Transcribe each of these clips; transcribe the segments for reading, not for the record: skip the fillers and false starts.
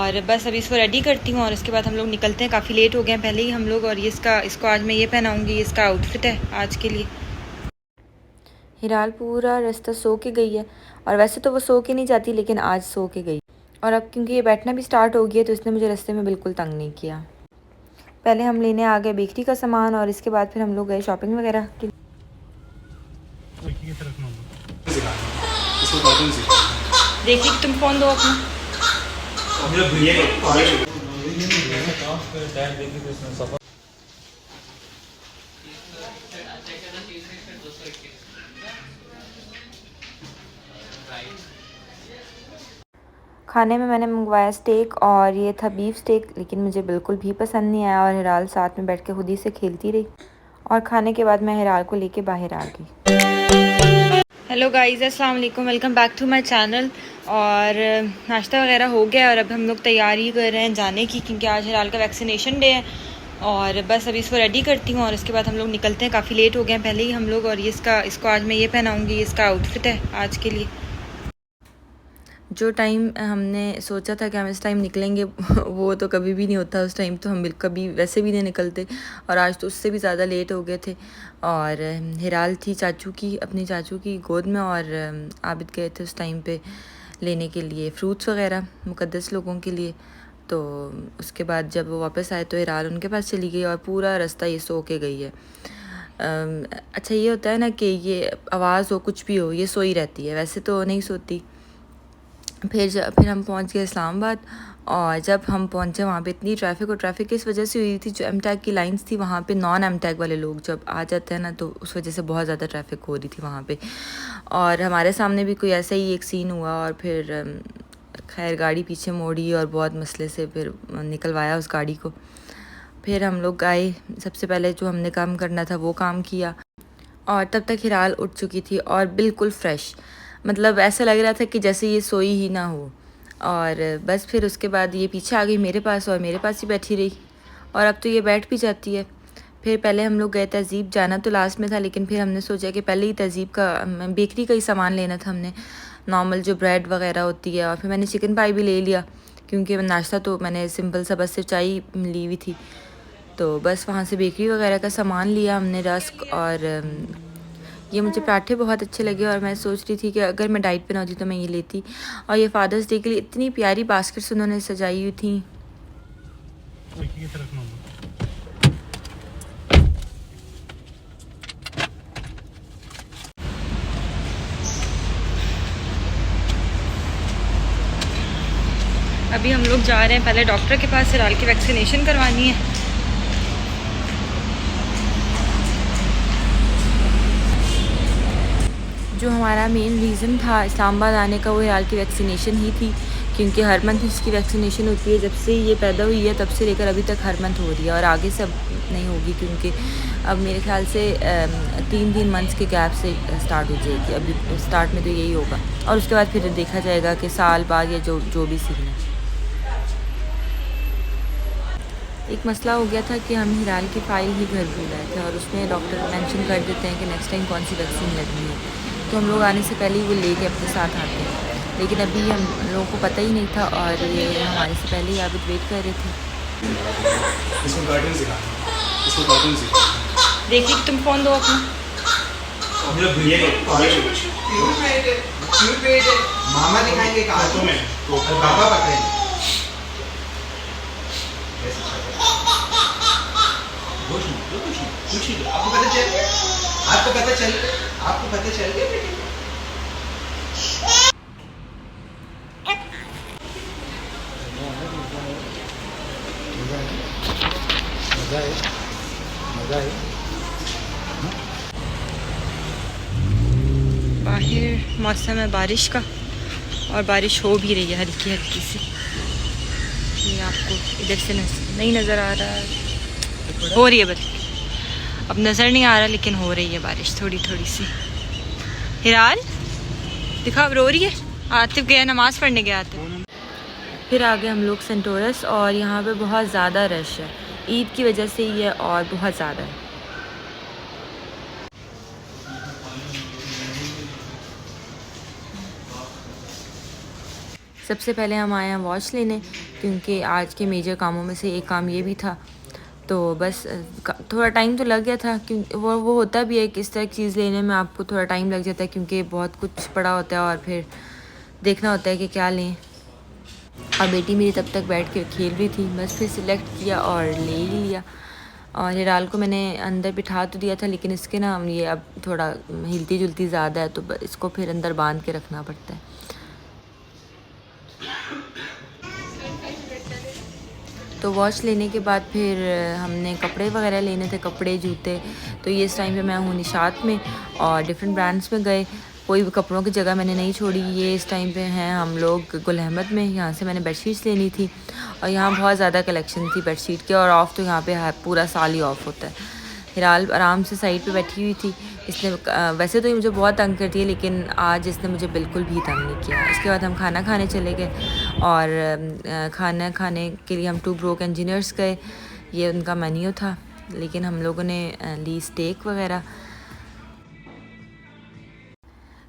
और बस अभी इसको रेडी करती हूँ और उसके बाद हम लोग निकलते हैं। काफ़ी लेट हो गए हैं पहले ही हम लोग। और ये इसको आज मैं ये पहनाऊँगी, इसका आउटफिट है आज के लिए। हिराल पूरा रास्ता सो के गई है और वैसे तो वो सो के नहीं जाती, लेकिन आज सो के गई। और अब क्योंकि ये बैठना भी स्टार्ट हो गया तो इसने मुझे रास्ते में बिल्कुल तंग नहीं किया। पहले हम लेने आ गए बेकरी का सामान और इसके बाद फिर हम लोग गए शॉपिंग वगैरह के। देखिए तुम फ़ोन दो अपना। खाने में मैंने मंगवाया स्टेक और ये था बीफ स्टेक, लेकिन मुझे बिल्कुल भी पसंद नहीं आया और हिराल साथ में बैठ के खुद ही से खेलती रही। और खाने के बाद मैं हिराल को लेके बाहर आ गई। हेलो गाइस, अस्सलाम वालेकुम, welcome back to my channel. और नाश्ता वगैरह हो गया और अब हम लोग तैयारी कर रहे हैं जाने की, क्योंकि आज हिराल का वैक्सीनेशन डे है। और बस अभी इसको रेडी करती हूँ और उसके बाद हम लोग निकलते हैं। काफ़ी लेट हो गए हैं पहले ही हम लोग। और ये इसको आज मैं ये पहनाऊँगी, इसका आउटफिट है आज के लिए। जो टाइम हमने सोचा था कि हम इस टाइम निकलेंगे वो तो कभी भी नहीं होता। उस टाइम तो हम कभी वैसे भी नहीं निकलते और आज तो उससे भी ज़्यादा लेट हो गए थे। और हिराल थी अपनी चाचू की गोद में और आबिद गए थे उस टाइम पे लेने के लिए फ्रूट्स वगैरह मुक़द्दस लोगों के लिए। तो उसके बाद जब वो वापस आए तो हिराल उनके पास चली गई और पूरा रास्ता ये सो के गई है। अच्छा ये होता है ना कि ये आवाज़ हो कुछ भी हो ये सोई रहती है, वैसे तो नहीं सोती। फिर हम पहुंच गए इस्लामाबाद। और जब हम पहुंचे वहाँ पे इतनी ट्रैफिक इस वजह से हुई थी, जो एमटैग की लाइंस थी वहाँ पे नॉन एमटैग वाले लोग जब आ जाते हैं ना, तो उस वजह से बहुत ज़्यादा ट्रैफिक हो रही थी वहाँ पे। और हमारे सामने भी कोई ऐसा ही एक सीन हुआ और फिर खैर गाड़ी पीछे मोड़ी और बहुत मसले से फिर निकलवाया उस गाड़ी को। फिर हम लोग आए, सबसे पहले जो हमने काम करना था वो काम किया। और तब तक हिराल उठ चुकी थी और बिल्कुल फ्रेश, मतलब ऐसा लग रहा था कि जैसे ये सोई ही ना हो। और बस फिर उसके बाद ये पीछे आ गई मेरे पास और मेरे पास ही बैठी रही। और अब तो ये बैठ भी जाती है। फिर पहले हम लोग गए तहज़ीब, जाना तो लास्ट में था, लेकिन फिर हमने सोचा कि पहले ही तहज़ीब का बेकरी का ही सामान लेना था हमने, नॉर्मल जो ब्रेड वगैरह होती है। और फिर मैंने चिकन पाई भी ले लिया, क्योंकि नाश्ता तो मैंने सिंपल सा बस सिर्फ चाय ली हुई थी। तो बस वहाँ से बेकरी वगैरह का सामान लिया हमने, रस्क और ये मुझे पराठे बहुत अच्छे लगे। और मैं सोच रही थी कि अगर मैं डाइट पे ना होती तो मैं ये लेती। और ये फादर्स डे के लिए इतनी प्यारी बास्केट्स उन्होंने सजाई हुई थी। अभी हम लोग जा रहे हैं पहले डॉक्टर के पास, हिराल की वैक्सीनेशन करवानी है। जो हमारा मेन रीज़न था इस्लामाबाद आने का वो हिराल की वैक्सीनेशन ही थी, क्योंकि हर मंथ इसकी वैक्सीनेशन होती है। जब से ये पैदा हुई है तब से लेकर अभी तक हर मंथ हो रही है और आगे से अब नहीं होगी, क्योंकि अब मेरे ख्याल से 3 मंथ्स के गैप से स्टार्ट हो जाएगी। अभी स्टार्ट में तो यही होगा और उसके बाद फिर देखा जाएगा कि साल बाद या जो भी सीखना है। एक मसला हो गया था कि हम हिराल की फ़ाइल ही घर भूल आए थे और उसमें डॉक्टर मेंशन कर देते हैं कि नेक्स्ट टाइम कौन सी वैक्सीन लगनी है, तो हम लोग आने से पहले ही वो लेके अपने साथ आते हैं। लेकिन अभी हम लोगों को पता ही नहीं था और ये हमारे से पहले ही आबिद वेट कर रहे थे। देखिए तुम फ़ोन दो अपना। मामा दिखाएंगे पापा बताएंगे। आपको पता चल गया बेटे। मजा है। बाहर मौसम है बारिश का और बारिश हो भी रही है हल्की हल्की सी। ये आपको इधर से नहीं नज़र आ रहा है, हो रही है बल्कि अब नज़र नहीं आ रहा, लेकिन हो रही है बारिश थोड़ी थोड़ी सी। हिराल दिखा, अब रो रही है। आतिफ गया नमाज़ पढ़ने गया आतिफ। फिर आ गए हम लोग सेंटोरस और यहाँ पे बहुत ज़्यादा रश है, ईद की वजह से ही है और बहुत ज़्यादा है। सबसे पहले हम आए हैं वॉच लेने, क्योंकि आज के मेजर कामों में से एक काम ये भी था। तो बस थोड़ा टाइम तो लग गया था, क्योंकि वो होता भी है कि इस तरह की चीज़ लेने में आपको थोड़ा टाइम लग जाता है, क्योंकि बहुत कुछ पड़ा होता है और फिर देखना होता है कि क्या लें। और बेटी मेरी तब तक बैठ के खेल रही थी, बस फिर सिलेक्ट किया और ले ही लिया। और हिराल को मैंने अंदर बिठा तो दिया था, लेकिन इसके ना ये अब थोड़ा हिलती जुलती ज़्यादा है, तो इसको फिर अंदर बांध के रखना पड़ता है। तो वॉच लेने के बाद फिर हमने कपड़े वगैरह लेने थे, कपड़े जूते। तो ये इस टाइम पे मैं हूँ निशात में और डिफरेंट ब्रांड्स में गए, कोई भी कपड़ों की जगह मैंने नहीं छोड़ी। ये इस टाइम पे हैं हम लोग गुल अहमद में, यहाँ से मैंने बेडशीट्स लेनी थी और यहाँ बहुत ज़्यादा कलेक्शन थी बेडशीट के, और ऑफ़ तो यहाँ पे पूरा साल ही ऑफ़ होता है। हिराल आराम से साइड पे बैठी हुई थी, इसने वैसे तो ये मुझे बहुत तंग करती है, लेकिन आज इसने मुझे बिल्कुल भी तंग नहीं किया। इसके बाद हम खाना खाने चले गए और खाना खाने के लिए हम टू ब्रोक इंजीनियर्स गए, ये उनका मेन्यू था। लेकिन हम लोगों ने ली स्टेक वगैरह।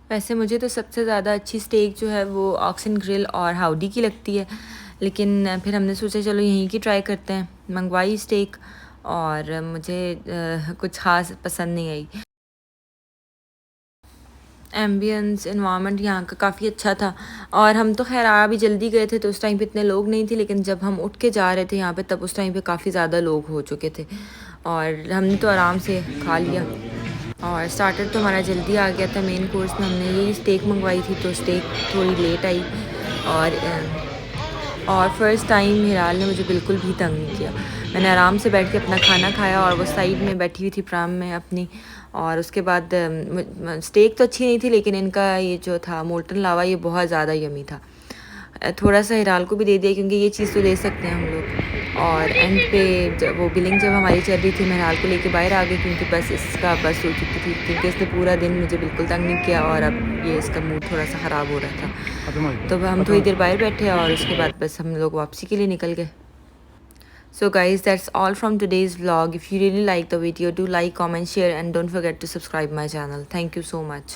वैसे मुझे तो सबसे ज़्यादा अच्छी स्टेक जो है वो ऑक्सन ग्रिल और हाउडी की लगती है, लेकिन फिर हमने सोचा चलो यहीं की ट्राई करते हैं। मंगवाई स्टेक और मुझे कुछ ख़ास पसंद नहीं आई। एम्बियंस इन्वायरमेंट यहाँ का काफ़ी अच्छा था, और हम तो खैर आ भी जल्दी गए थे तो उस टाइम पे इतने लोग नहीं थे, लेकिन जब हम उठ के जा रहे थे यहाँ पे तब उस टाइम पे काफ़ी ज़्यादा लोग हो चुके थे और हमने तो आराम से खा लिया। और स्टार्टर तो हमारा जल्दी आ गया था। मेन कोर्स में हमने यही स्टेक मंगवाई थी, तो स्टेक थोड़ी लेट आई। और फर्स्ट टाइम हिराल ने मुझे बिल्कुल भी तंग नहीं किया। मैंने आराम से बैठ के अपना खाना खाया और वो साइड में बैठी हुई थी प्राम में अपनी। और उसके बाद स्टेक तो अच्छी नहीं थी, लेकिन इनका ये जो था मोल्टन लावा ये बहुत ज़्यादा यमी था। थोड़ा सा हिराल को भी दे दिया, क्योंकि ये चीज़ तो दे सकते हैं हम लोग। और एंड पे जब वो बिलिंग जब हमारी चल रही थी, मैं हिराल को लेके बाहर आ गई, क्योंकि बस इसका बस हो चुकी थी, क्योंकि इसने पूरा दिन मुझे बिल्कुल तंग नहीं किया और अब ये इसका मूड थोड़ा सा ख़राब हो रहा था। तो हम थोड़ी देर बाहर बैठे और उसके बाद बस हम लोग वापसी के लिए निकल गए। So guys, that's all from today's vlog. If you really like the video, do like, comment, share and don't forget to subscribe my channel. Thank you so much.